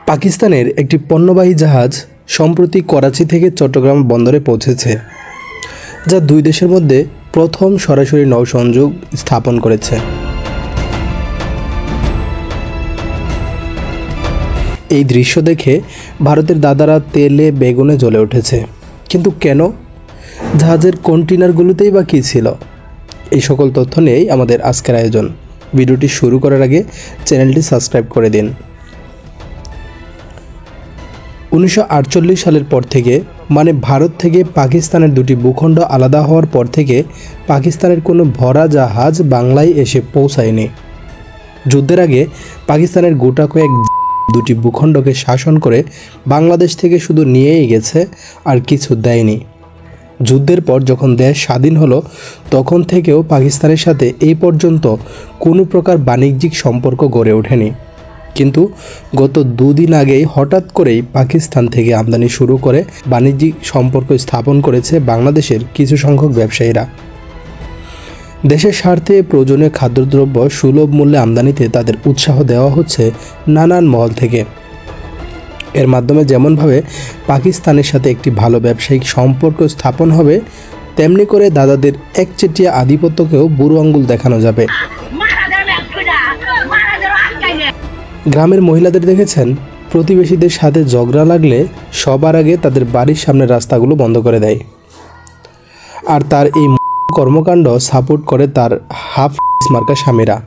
পাকিস্তানের একটি পণ্যবাহী জাহাজ সম্প্রতি করাচি থেকে চট্টগ্রাম বন্দরে পৌঁছেছে, যা দুই দেশের মধ্যে প্রথম সরাসরি নৌসংযোগ স্থাপন করেছে। এই দৃশ্য দেখে ভারতের দাদারা তেলে বেগুনে জ্বলে উঠেছে। কিন্তু কেন? জাহাজের কন্টেইনারগুলোতেই বা কী ছিল? এই সকল তথ্য নিয়েই আমাদের আজকের আয়োজন। ভিডিওটি শুরু করার আগে চ্যানেলটি সাবস্ক্রাইব করে দিন। 1948 সালের পর থেকে, মানে ভারত থেকে পাকিস্তানের দুটি ভূখণ্ড আলাদা হওয়ার পর থেকে পাকিস্তানের কোনো ভরা জাহাজ বাংলায় এসে পৌঁছায়নি। যুদ্ধের আগে পাকিস্তানের গোটা কয়েক দুটি ভূখণ্ডকে শাসন করে বাংলাদেশ থেকে শুধু নিয়েই গেছে, আর কিছু দেয়নি। যুদ্ধের পর যখন দেশ স্বাধীন হলো, তখন থেকেও পাকিস্তানের সাথে এই পর্যন্ত কোনো প্রকার বাণিজ্যিক সম্পর্ক গড়ে ওঠেনি। কিন্তু গত দুদিন আগেই হঠাৎ করেই পাকিস্তান থেকে আমদানি শুরু করে বাণিজ্যিক সম্পর্ক স্থাপন করেছে বাংলাদেশের কিছু সংখ্যক ব্যবসায়ীরা। দেশের স্বার্থে প্রয়োজনীয় খাদ্যদ্রব্য সুলভ মূল্যে আমদানিতে তাদের উৎসাহ দেওয়া হচ্ছে নানান মহল থেকে। এর মাধ্যমে যেমনভাবে পাকিস্তানের সাথে একটি ভালো ব্যবসায়িক সম্পর্ক স্থাপন হবে, তেমনি করে দাদাদের একচেটিয়া আধিপত্যকেও বুড়ো আঙ্গুল দেখানো যাবে। গ্রামের মহিলাদের দেখেছেন, প্রতিবেশীদের সাথে ঝগড়া লাগলে সবার আগে তাদের বাড়ির সামনের রাস্তাগুলো বন্ধ করে দেয়। আর তার এই কর্মকাণ্ড সাপোর্ট করে তার হাফ মার্কা স্বামীরা।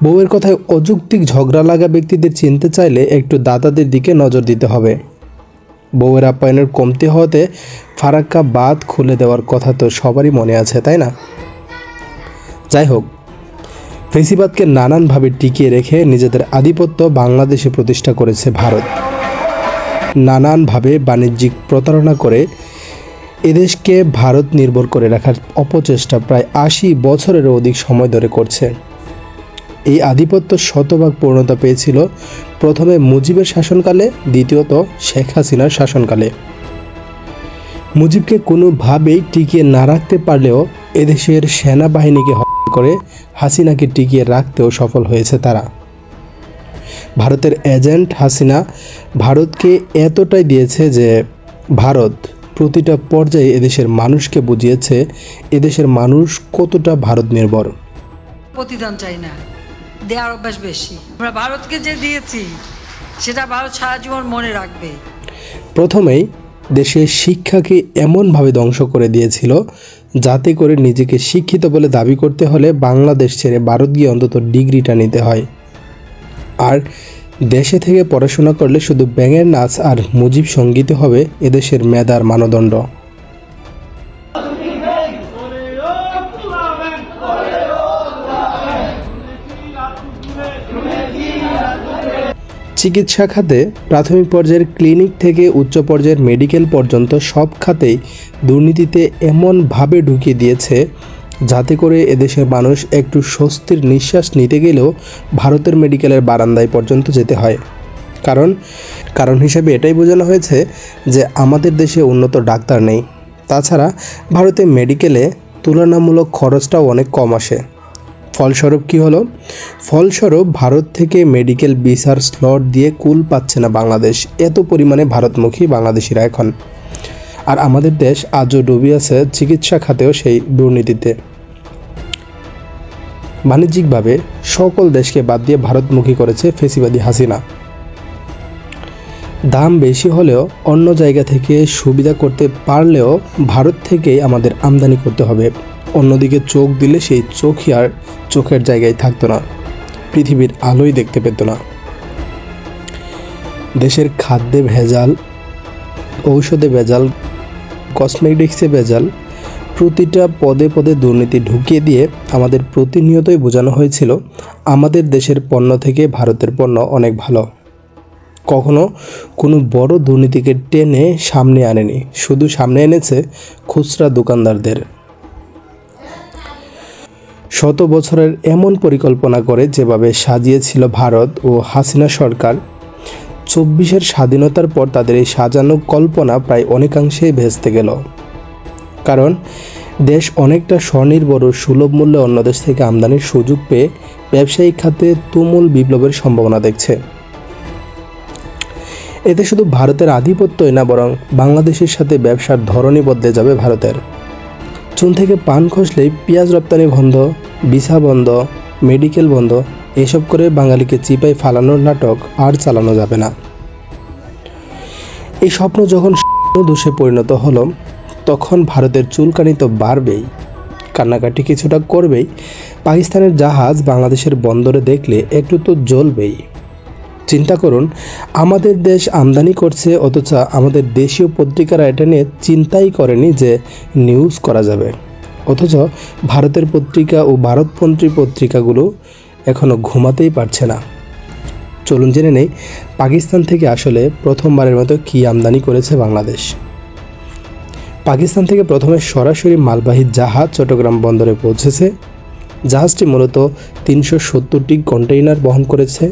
বউয়ের কথায় অযৌক্তিক ঝগড়া লাগা ব্যক্তিদের চিনতে চাইলে একটু দাদাদের দিকে নজর দিতে হবে। বউয়ের আপ্যায়নের কমতি হওয়াতে ফারাক্কা বাঁধ খুলে দেওয়ার কথা তো সবারই মনে আছে, তাই না? যাই হোক, ফেসিবাদকে নানানভাবে টিকিয়ে রেখে নিজেদের আধিপত্য বাংলাদেশে প্রতিষ্ঠা করেছে ভারত। নানানভাবে বাণিজ্যিক প্রতারণা করে এদেশকে ভারত নির্ভর করে রাখার অপচেষ্টা প্রায় 80 বছরেরও অধিক সময় ধরে করছে। এই আধিপত্য শতভাগ পূর্ণতা পেয়েছিল প্রথমে মুজিবের শাসনকালে, দ্বিতীয়ত শেখ হাসিনার শাসনকালে। মুজিবকে কোনোভাবেই টিকিয়ে না রাখতে পারলেও এদেশের সেনাবাহিনীকে করে হাসিনাকে টিকিয়ে রাখতেও সফল হয়েছে তারা। ভারতের এজেন্ট হাসিনা ভারতকে এতটাই দিয়েছে যে ভারত প্রতিটা পর্যায়ে এদেশের মানুষকে বুঝিয়েছে এদেশের মানুষ কতটা ভারত নির্ভর। প্রতিদান চাই না, দেওয়ার অভ্যাস বেশি। আমরা ভারতকে যে দিয়েছি সেটা ভারত সারা জীবন মনে রাখবে। প্রথমেই দেশের শিক্ষাকে এমনভাবে ধ্বংস করে দিয়েছিল যাতে করে নিজেকে শিক্ষিত বলে দাবি করতে হলে বাংলাদেশ ছেড়ে ভারত গিয়ে অন্তত ডিগ্রিটা নিতে হয়। আর দেশে থেকে পড়াশোনা করলে শুধু ব্যাঙের নাচ আর মুজিব সঙ্গীত হবে এদেশের মেধার মানদণ্ড। চিকিৎসা খাতে প্রাথমিক পর্যায়ের ক্লিনিক থেকে উচ্চ পর্যায়ের মেডিকেল পর্যন্ত সব খাতেই দুর্নীতিতে এমনভাবে ঢুকিয়ে দিয়েছে যাতে করে এদেশের মানুষ একটু স্বস্তির নিঃশ্বাস নিতে গেলেও ভারতের মেডিকেলের বারান্দায় পর্যন্ত যেতে হয়। কারণ হিসেবে এটাই বোঝানো হয়েছে যে আমাদের দেশে উন্নত ডাক্তার নেই। তাছাড়া ভারতে মেডিকেলে তুলনামূলক খরচটাও অনেক কম আসে। ফলস্বরূপ কী হলো? ফলস্বরূপ ভারত থেকে মেডিকেল ভিসার স্লট দিয়ে কুল পাচ্ছে না বাংলাদেশ। এত পরিমাণে ভারতমুখী বাংলাদেশিরা এখন। আর আমাদের দেশ আজও ডুবে আছে চিকিৎসা খাতেও সেই দুর্নীতিতে। বাণিজ্যিকভাবে সকল দেশকে বাদ দিয়ে ভারতমুখী করেছে ফেসিবাদী হাসিনা। দাম বেশি হলেও অন্য জায়গা থেকে সুবিধা করতে পারলেও ভারত থেকেই আমাদের আমদানি করতে হবে। অন্যদিকে চোখ দিলে সেই চোখই আর চোখের জায়গায় থাকতো না, পৃথিবীর আলোই দেখতে পেত না। দেশের খাদ্যে ভেজাল, ঔষধে ভেজাল, কসমেটিক্সে ভেজাল, প্রতিটা পদে পদে দুর্নীতি ঢুকিয়ে দিয়ে আমাদের প্রতিনিয়তই বোঝানো হয়েছিল আমাদের দেশের পণ্য থেকে ভারতের পণ্য অনেক ভালো। কখনো কোনো বড় দুর্নীতিকে টেনে সামনে আনেনি, শুধু সামনে এনেছে খুচরা দোকানদারদের। শত বছরের এমন পরিকল্পনা করে যেভাবে সাজিয়েছিল ভারত ও হাসিনা সরকার, 24-এর স্বাধীনতার পর তাদের এই সাজানো কল্পনা প্রায় অনেকাংশেই ভেস্তে গেল। কারণ দেশ অনেকটা স্বনির্ভর ও সুলভ মূল্যে অন্য দেশ থেকে আমদানির সুযোগ পেয়ে ব্যবসায়িক খাতে তুমুল বিপ্লবের সম্ভাবনা দেখছে। এতে শুধু ভারতের আধিপত্যই না, বরং বাংলাদেশের সাথে ব্যবসার ধরনই বদলে যাবে ভারতের। চুন থেকে পান খসলেই পেঁয়াজ রপ্তানি বন্ধ, ভিসা বন্ধ, মেডিকেল বন্ধ, এসব করে বাঙালিকে চিপায় ফালানোর নাটক আর চালানো যাবে না। এই স্বপ্ন যখন দোষে পরিণত হলো, তখন ভারতের চুলকানি তো বাড়বেই, কান্নাকাটি কিছুটা করবেই। পাকিস্তানের জাহাজ বাংলাদেশের বন্দরে দেখলে একটু তো জ্বলবেই। চিন্তা করুন, আমাদের দেশ আমদানি করছে, অথচ আমাদের দেশীয় পত্রিকারা এটা নিয়ে চিন্তাই করেনি যে নিউজ করা যাবে, অথচ ভারতের পত্রিকা ও ভারতপন্থী পত্রিকাগুলো এখনও ঘুমাতেই পারছে না। চলুন জেনে নেই পাকিস্তান থেকে আসলে প্রথমবারের মতো কী আমদানি করেছে বাংলাদেশ। পাকিস্তান থেকে প্রথমে সরাসরি মালবাহী জাহাজ চট্টগ্রাম বন্দরে পৌঁছেছে। জাহাজটি মূলত 370টি কন্টেইনার বহন করেছে,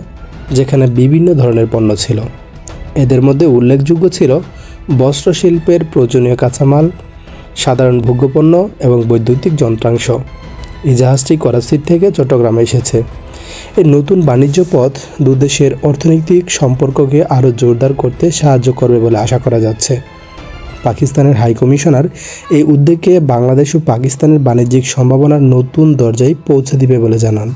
যেখানে বিভিন্ন ধরনের পণ্য ছিল। এদের মধ্যে উল্লেখযোগ্য ছিল বস্ত্রশিল্পের প্রয়োজনীয় কাঁচামাল, সাধারণ ভোগ্যপণ্য এবং বৈদ্যুতিক যন্ত্রাংশ। এই জাহাজটি করাচি থেকে চট্টগ্রামে এসেছে। এই নতুন বাণিজ্য পথ দুদেশের অর্থনৈতিক সম্পর্ককে আরও জোরদার করতে সাহায্য করবে বলে আশা করা যাচ্ছে। পাকিস্তানের হাইকমিশনার এই উদ্যোগে বাংলাদেশ ও পাকিস্তানের বাণিজ্যিক সম্ভাবনার নতুন দরজায় পৌঁছে দিবে বলে জানান।